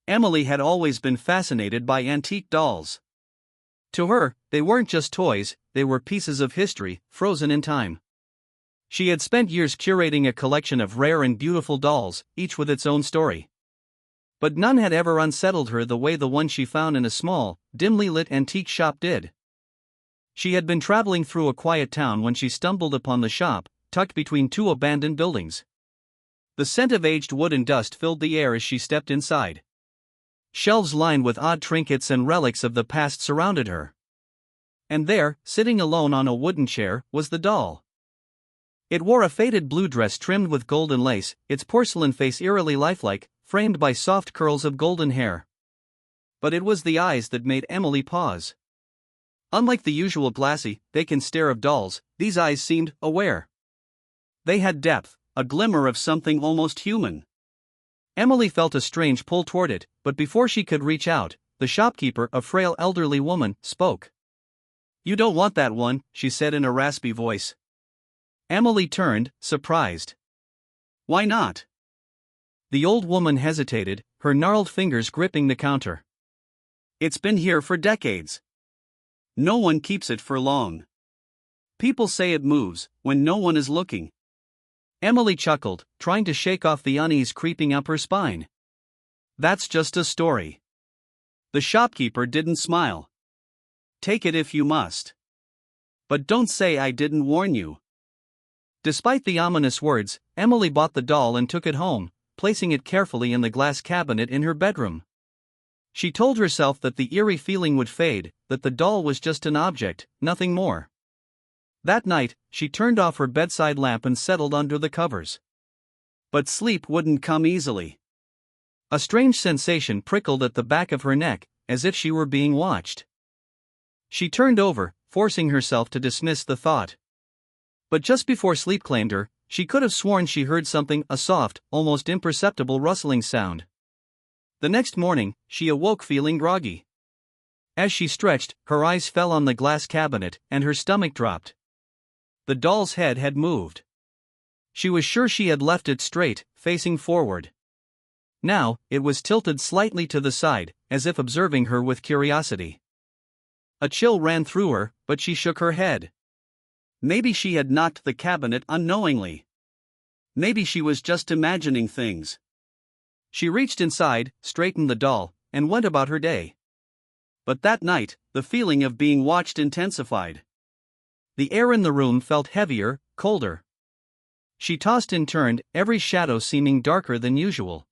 Emily had always been fascinated by antique dolls. To her, they weren't just toys, they were pieces of history, frozen in time. She had spent years curating a collection of rare and beautiful dolls, each with its own story. But none had ever unsettled her the way the one she found in a small, dimly lit antique shop did. She had been traveling through a quiet town when she stumbled upon the shop, tucked between two abandoned buildings. The scent of aged wood and dust filled the air as she stepped inside. Shelves lined with odd trinkets and relics of the past surrounded her. And there, sitting alone on a wooden chair, was the doll. It wore a faded blue dress trimmed with golden lace, its porcelain face eerily lifelike, framed by soft curls of golden hair. But it was the eyes that made Emily pause. Unlike the usual glassy, vacant stare of dolls, these eyes seemed aware. They had depth, a glimmer of something almost human. Emily felt a strange pull toward it, but before she could reach out, the shopkeeper, a frail elderly woman, spoke. "You don't want that one," she said in a raspy voice. Emily turned, surprised. "Why not?" The old woman hesitated, her gnarled fingers gripping the counter. "It's been here for decades. No one keeps it for long. People say it moves when no one is looking." Emily chuckled, trying to shake off the unease creeping up her spine. "That's just a story." The shopkeeper didn't smile. "Take it if you must. But don't say I didn't warn you." Despite the ominous words, Emily bought the doll and took it home, placing it carefully in the glass cabinet in her bedroom. She told herself that the eerie feeling would fade, that the doll was just an object, nothing more. That night, she turned off her bedside lamp and settled under the covers. But sleep wouldn't come easily. A strange sensation prickled at the back of her neck, as if she were being watched. She turned over, forcing herself to dismiss the thought. But just before sleep claimed her, she could have sworn she heard something, a soft, almost imperceptible rustling sound. The next morning, she awoke feeling groggy. As she stretched, her eyes fell on the glass cabinet, and her stomach dropped. The doll's head had moved. She was sure she had left it straight, facing forward. Now, it was tilted slightly to the side, as if observing her with curiosity. A chill ran through her, but she shook her head. Maybe she had knocked the cabinet unknowingly. Maybe she was just imagining things. She reached inside, straightened the doll, and went about her day. But that night, the feeling of being watched intensified. The air in the room felt heavier, colder. She tossed and turned, every shadow seeming darker than usual.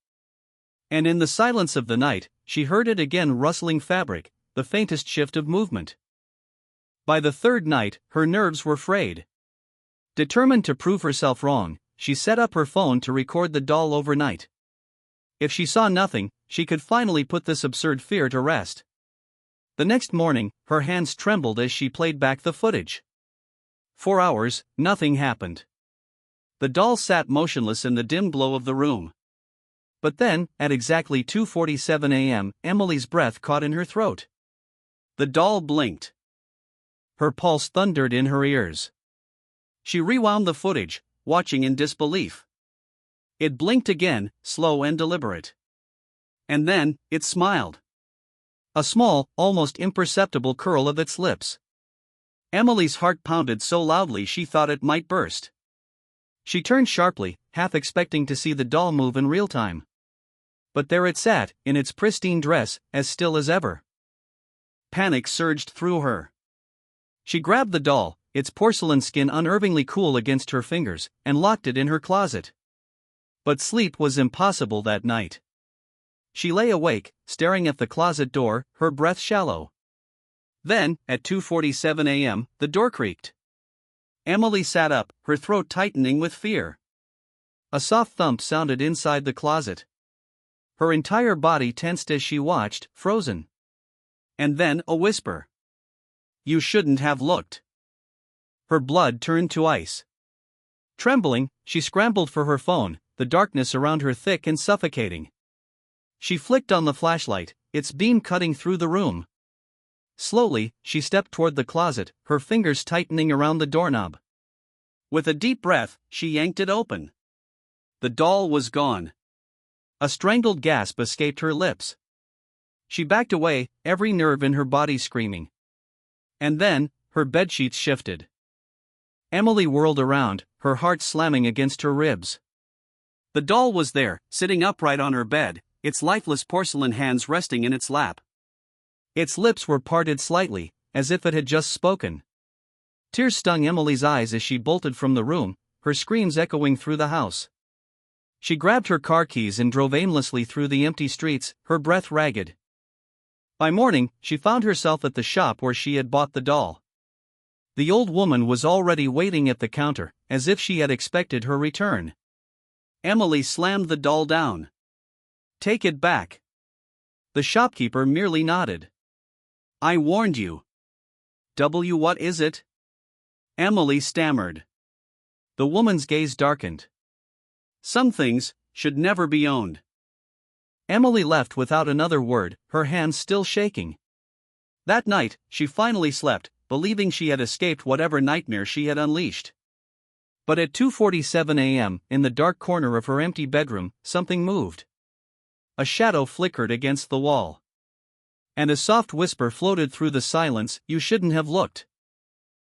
And in the silence of the night, she heard it again, rustling fabric, the faintest shift of movement. By the third night, her nerves were frayed. Determined to prove herself wrong, she set up her phone to record the doll overnight. If she saw nothing, she could finally put this absurd fear to rest. The next morning, her hands trembled as she played back the footage. For hours, nothing happened. The doll sat motionless in the dim glow of the room. But then, at exactly 2:47 a.m., Emily's breath caught in her throat. The doll blinked. Her pulse thundered in her ears. She rewound the footage, watching in disbelief. It blinked again, slow and deliberate. And then, it smiled. A small, almost imperceptible curl of its lips. Emily's heart pounded so loudly she thought it might burst. She turned sharply, half expecting to see the doll move in real time. But there it sat, in its pristine dress, as still as ever. Panic surged through her. She grabbed the doll, its porcelain skin unnervingly cool against her fingers, and locked it in her closet. But sleep was impossible that night. She lay awake, staring at the closet door, her breath shallow. Then, at 2:47 a.m., the door creaked. Emily sat up, her throat tightening with fear. A soft thump sounded inside the closet. Her entire body tensed as she watched, frozen. And then a whisper. "You shouldn't have looked." Her blood turned to ice. Trembling, she scrambled for her phone, the darkness around her thick and suffocating. She flicked on the flashlight, its beam cutting through the room. Slowly, she stepped toward the closet, her fingers tightening around the doorknob. With a deep breath, she yanked it open. The doll was gone. A strangled gasp escaped her lips. She backed away, every nerve in her body screaming. And then, her bedsheets shifted. Emily whirled around, her heart slamming against her ribs. The doll was there, sitting upright on her bed, its lifeless porcelain hands resting in its lap. Its lips were parted slightly, as if it had just spoken. Tears stung Emily's eyes as she bolted from the room, her screams echoing through the house. She grabbed her car keys and drove aimlessly through the empty streets, her breath ragged. By morning, she found herself at the shop where she had bought the doll. The old woman was already waiting at the counter, as if she had expected her return. Emily slammed the doll down. "Take it back." The shopkeeper merely nodded. "I warned you." What is it?" Emily stammered. The woman's gaze darkened. "Some things should never be owned." Emily left without another word, her hands still shaking. That night, she finally slept, believing she had escaped whatever nightmare she had unleashed. But at 2:47 a.m., in the dark corner of her empty bedroom, something moved. A shadow flickered against the wall. And a soft whisper floated through the silence, "You shouldn't have looked."